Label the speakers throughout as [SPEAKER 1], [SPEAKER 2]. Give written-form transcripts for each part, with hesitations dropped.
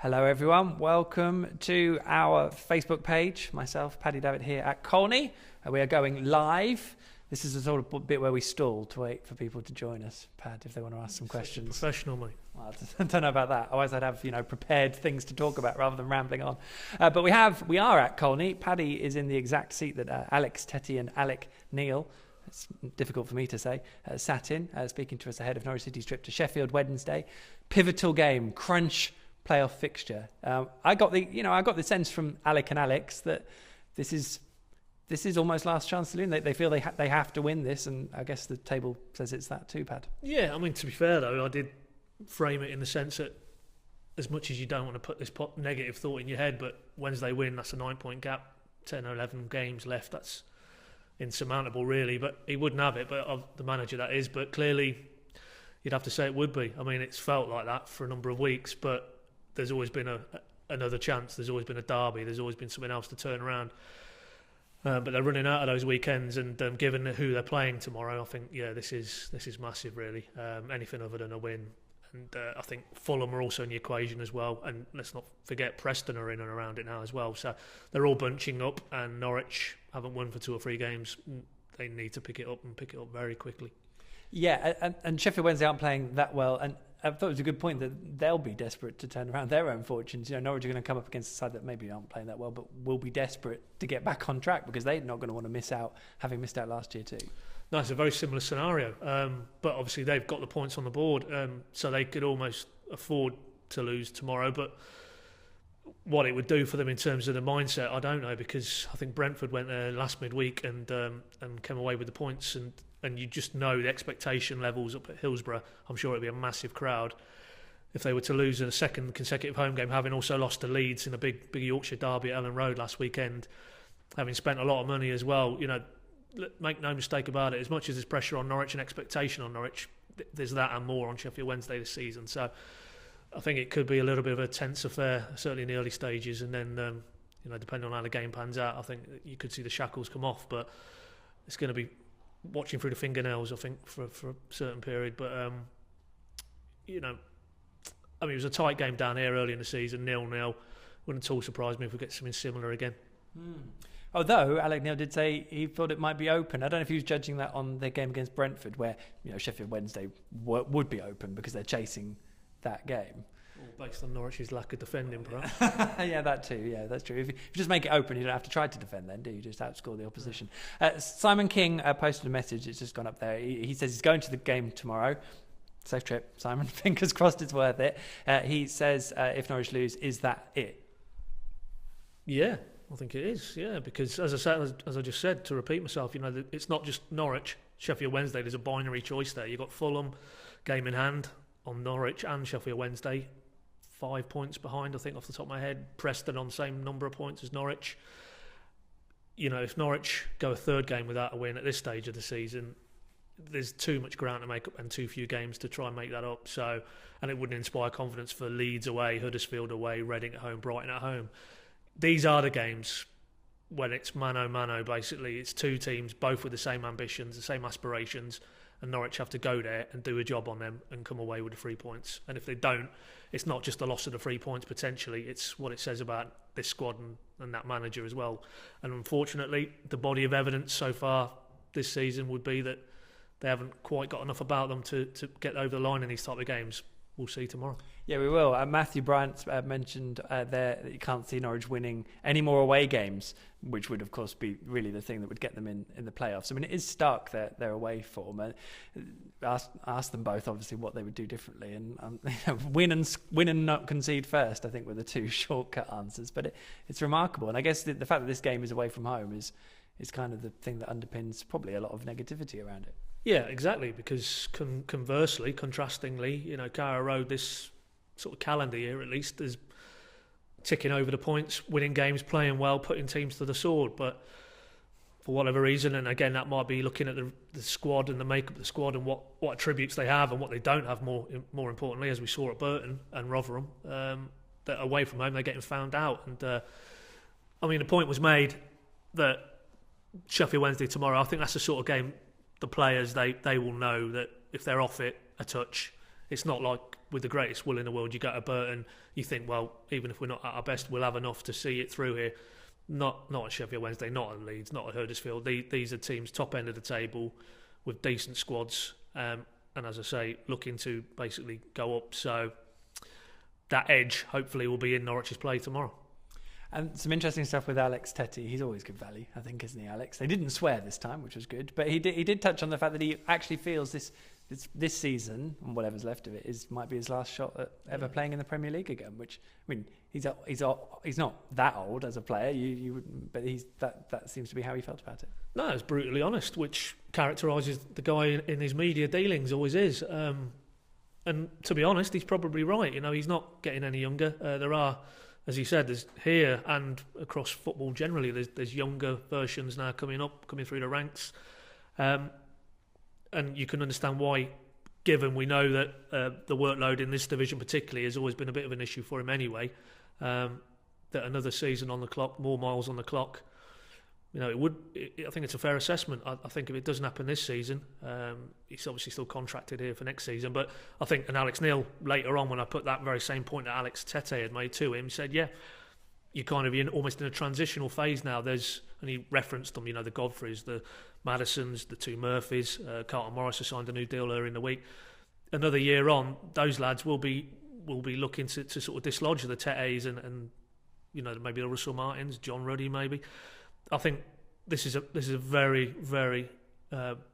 [SPEAKER 1] Hello everyone, welcome to our Facebook page. Myself, Paddy Davitt here at Colney. We are going live. This is the sort of bit where we stall to wait for people to join us, Pad, if they want to ask some questions.
[SPEAKER 2] Professional, mate.
[SPEAKER 1] Well, I don't know about that. Otherwise I'd have, prepared things to talk about rather than rambling on. But we are at Colney. Paddy is in the exact seat that Alex Tettey and Alex Neil, it's difficult for me to say, sat in, speaking to us ahead of Norwich City's trip to Sheffield Wednesday. Pivotal game, crunch playoff fixture. I got the sense from Alec and Alex that this is almost last chance to win. They feel they have to win this, and I guess the table says it's that too, Pad.
[SPEAKER 2] Yeah, I mean, to be fair though, I did frame it in the sense that as much as you don't want to put this negative thought in your head, but Wednesday win, that's a 9-point gap, 10 or 11 games left, that's insurmountable really, but he wouldn't have it, but the manager that is, but clearly you'd have to say it would be. I mean, it's felt like that for a number of weeks, but there's always been another chance, there's always been a derby, there's always been something else to turn around. But they're running out of those weekends, and given who they're playing tomorrow, I think this is massive really. Anything other than a win, and I think Fulham are also in the equation as well. And let's not forget Preston are in and around it now as well. So they're all bunching up, and Norwich haven't won for 2 or 3 games. They need to pick it up and pick it up very quickly.
[SPEAKER 1] Yeah, and Sheffield Wednesday aren't playing that well, and I thought it was a good point that they'll be desperate to turn around their own fortunes. Norwich are going to come up against a side that maybe aren't playing that well, but will be desperate to get back on track because they're not going to want to miss out, having missed out last year too.
[SPEAKER 2] No, it's a very similar scenario, but obviously they've got the points on the board, so they could almost afford to lose tomorrow. But what it would do for them in terms of the mindset, I don't know, because I think Brentford went there last midweek and came away with the points, and you just know the expectation levels up at Hillsborough. I'm sure it'd be a massive crowd if they were to lose a second consecutive home game, having also lost to Leeds in a big Yorkshire derby at Ellen Road last weekend, having spent a lot of money as well. Make no mistake about it, as much as there's pressure on Norwich and expectation on Norwich, there's that and more on Sheffield Wednesday this season. So I think it could be a little bit of a tense affair, certainly in the early stages, and then depending on how the game pans out, I think you could see the shackles come off, but it's going to be watching through the fingernails, I think, for a certain period. But it was a tight game down here early in the season, 0-0. Wouldn't at all surprise me if we get something similar again.
[SPEAKER 1] Although Alex Neil did say he thought it might be open. I don't know if he was judging that on their game against Brentford, where Sheffield Wednesday would be open because they're chasing that game.
[SPEAKER 2] Based on Norwich's lack of defending, perhaps.
[SPEAKER 1] Yeah, that too. Yeah, that's true. If you just make it open, you don't have to try to defend then, do you? Just outscore the opposition. Simon King posted a message. It's just gone up there. He says he's going to the game tomorrow. Safe trip, Simon. Fingers crossed it's worth it. He says if Norwich lose, is that it?
[SPEAKER 2] Yeah, I think it is. Yeah, because as I just said, to repeat myself, it's not just Norwich, Sheffield Wednesday. There's a binary choice there. You've got Fulham, game in hand on Norwich and Sheffield Wednesday. 5 points behind, I think, off the top of my head. Preston on the same number of points as Norwich. If Norwich go a third game without a win at this stage of the season, there's too much ground to make up and too few games to try and make that up. So, and it wouldn't inspire confidence for Leeds away, Huddersfield away, Reading at home, Brighton at home. These are the games when it's mano-mano, basically. It's two teams, both with the same ambitions, the same aspirations, and Norwich have to go there and do a job on them and come away with the 3 points. And if they don't, it's not just the loss of the 3 points potentially, it's what it says about this squad and that manager as well. And unfortunately, the body of evidence so far this season would be that they haven't quite got enough about them to get over the line in these type of games. We'll see tomorrow. Yeah,
[SPEAKER 1] we will. Matthew Bryant mentioned there that you can't see Norwich winning any more away games, which would, of course, be really the thing that would get them in the playoffs. I mean, it is stark their away form. Asked them both, obviously, what they would do differently. And win and not concede first, I think, were the two shortcut answers. But it's remarkable. And I guess the fact that this game is away from home is kind of the thing that underpins probably a lot of negativity around it.
[SPEAKER 2] Yeah, exactly, because conversely, contrastingly, Carrow Road this sort of calendar year at least is ticking over the points, winning games, playing well, putting teams to the sword. But for whatever reason, and again, that might be looking at the squad and the makeup of the squad and what attributes they have and what they don't have, more importantly, as we saw at Burton and Rotherham, that away from home they're getting found out. And the point was made that Sheffield Wednesday tomorrow, I think that's the sort of game the players, they will know that if they're off it a touch, it's not like with the greatest will in the world, you go to Burton, you think, well, even if we're not at our best, we'll have enough to see it through here. Not at Sheffield Wednesday, not at Leeds, not at Huddersfield. These are teams top end of the table with decent squads, and as I say, looking to basically go up. So that edge hopefully will be in Norwich's play tomorrow. And
[SPEAKER 1] some interesting stuff with Alex Tettey. He's always good value, I think, isn't he, Alex? They didn't swear this time, which was good, but he did touch on the fact that he actually feels this season, and whatever's left of it, might be his last shot at ever playing in the Premier League again. Which, I mean, he's not that old as a player, but that seems to be how he felt about it.
[SPEAKER 2] No, it's brutally honest, which characterises the guy in his media dealings, always is. And to be honest, he's probably right. He's not getting any younger. There are, as he said, there's here and across football generally, there's younger versions now coming through the ranks. And you can understand why, given we know that the workload in this division particularly has always been a bit of an issue for him anyway, that another season on the clock, more miles on the clock, I think it's a fair assessment. I think if it doesn't happen this season, he's obviously still contracted here for next season, but I think, and Alex Neil later on, when I put that very same point that Alex Tettey had made to him, said, yeah, you're kind of almost in a transitional phase now. And he referenced them, the Godfreys, the Madisons, the two Murphys, Carlton Morris has signed a new deal earlier in the week. Another year on, those lads will be looking to sort of dislodge the Tetteys and maybe the Russell Martins, John Ruddy maybe. I think this is a very, very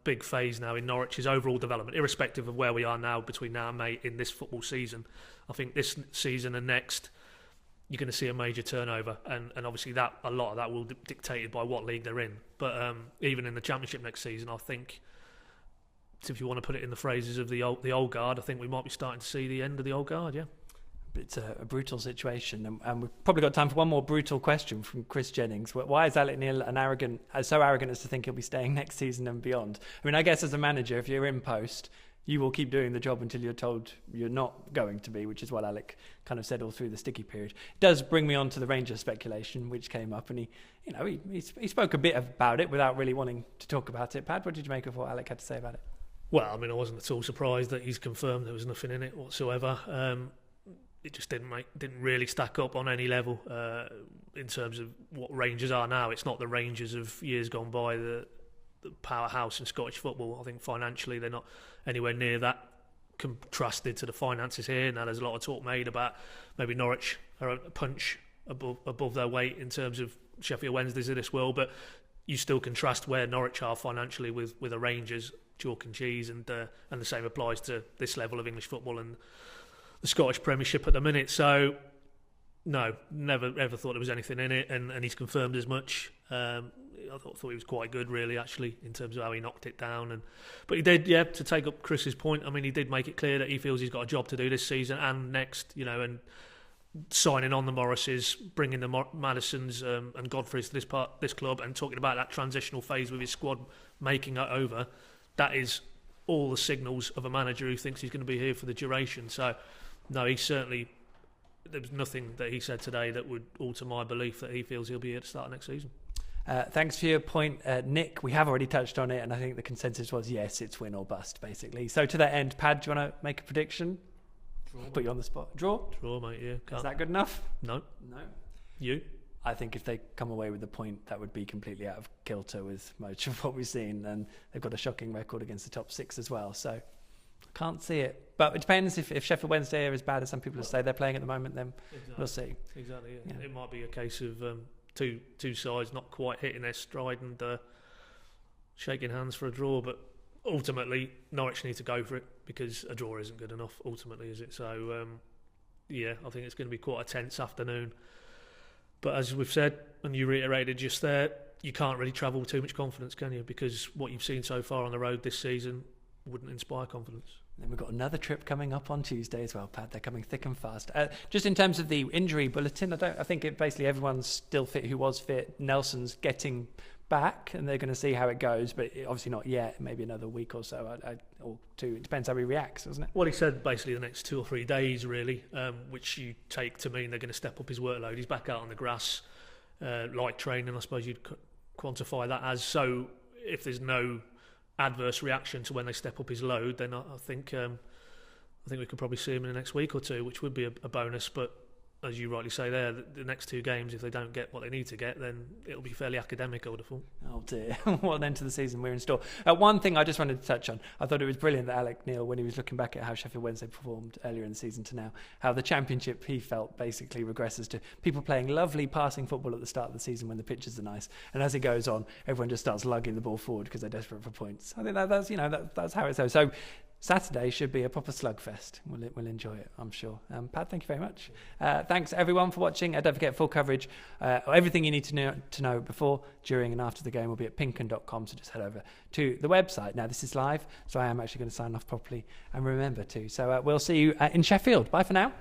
[SPEAKER 2] big phase now in Norwich's overall development, irrespective of where we are now between now and May in this football season. I think this season and next, you're going to see a major turnover, and obviously a lot of that will be dictated by what league they're in. But even in the Championship next season, I think, if you want to put it in the phrases of the old guard, I think we might be starting to see the end of the old guard. Yeah.
[SPEAKER 1] It's a brutal situation, and we've probably got time for one more brutal question from Chris Jennings. Why is Alex Neil so arrogant as to think he'll be staying next season and beyond? I mean, I guess as a manager, if you're in post, you will keep doing the job until you're told you're not going to be, which is what Alec kind of said all through the sticky period. It does bring me on to the Rangers speculation, which came up, and he spoke a bit about it without really wanting to talk about it. Pad, what did you make of what Alec had to say about it?
[SPEAKER 2] Well, I mean, I wasn't at all surprised that he's confirmed there was nothing in it whatsoever. It just didn't really stack up on any level in terms of what Rangers are now. It's not the Rangers of years gone by, the powerhouse in Scottish football. I think financially they're not anywhere near that, contrasted to the finances here. Now there's a lot of talk made about maybe Norwich are a punch above their weight in terms of Sheffield Wednesdays of this world, but you still contrast where Norwich are financially with the Rangers, chalk and cheese, and the same applies to this level of English football and the Scottish Premiership at the minute. So no, never ever thought there was anything in it, and he's confirmed as much. I thought he was quite good, really, actually, in terms of how he knocked it down. But he did, yeah, to take up Chris's point, I mean, he did make it clear that he feels he's got a job to do this season and next, and signing on the Morrises, bringing the Madisons and Godfreys to this club, and talking about that transitional phase with his squad, making it over. That is all the signals of a manager who thinks he's going to be here for the duration. So, no, there was nothing that he said today that would alter my belief that he feels he'll be here to start next season.
[SPEAKER 1] Thanks for your point, Nick. We have already touched on it, and I think the consensus was yes, it's win or bust, basically. So to that end, Pad, do you want to make a prediction?
[SPEAKER 2] Draw.
[SPEAKER 1] Put you on the spot. Draw,
[SPEAKER 2] mate. Yeah. Can't.
[SPEAKER 1] Is that good enough?
[SPEAKER 2] No. You?
[SPEAKER 1] I think if they come away with the point, that would be completely out of kilter with much of what we've seen, and they've got a shocking record against the top six as well. So I can't see it, but it depends. If Sheffield Wednesday are as bad as some people say they're playing at the moment, then we'll see.
[SPEAKER 2] Exactly. Yeah. It might be a case of two sides not quite hitting their stride and shaking hands for a draw, but ultimately Norwich need to go for it because a draw isn't good enough ultimately, is it? So I think it's going to be quite a tense afternoon, but as we've said and you reiterated just there, you can't really travel with too much confidence, can you? Because what you've seen so far on the road this season wouldn't inspire confidence.
[SPEAKER 1] Then we've got another trip coming up on Tuesday as well, Pat. They're coming thick and fast. Just in terms of the injury bulletin, I think basically everyone's still fit who was fit. Nelson's getting back, and they're going to see how it goes, but obviously not yet. Maybe another week or so, or two. It depends how he reacts, doesn't it?
[SPEAKER 2] Well, he said basically the next 2 or 3 days, really, which you take to mean they're going to step up his workload. He's back out on the grass, light training, I suppose you'd quantify that as. So if there's no adverse reaction to when they step up his load, then I think I think we could probably see them in the next week or two, which would be a bonus. But as you rightly say there, the next 2 games, if they don't get what they need to get, then it'll be fairly academic, I would have thought.
[SPEAKER 1] Oh dear, what an end to the season we're in store. One thing I just wanted to touch on, I thought it was brilliant that Alex Neil, when he was looking back at how Sheffield Wednesday performed earlier in the season to now, how the Championship, he felt, basically regresses to people playing lovely passing football at the start of the season when the pitches are nice, and as it goes on, everyone just starts lugging the ball forward because they're desperate for points. I think that's how it goes. So Saturday should be a proper slugfest. We'll enjoy it, I'm sure. Pat, thank you very much. Thanks everyone for watching. Don't forget, full coverage, everything you need to know before, during and after the game will be at pinken.com, so just head over to the website. Now this is live, so I am actually going to sign off properly and remember to. So we'll see you in Sheffield. Bye for now.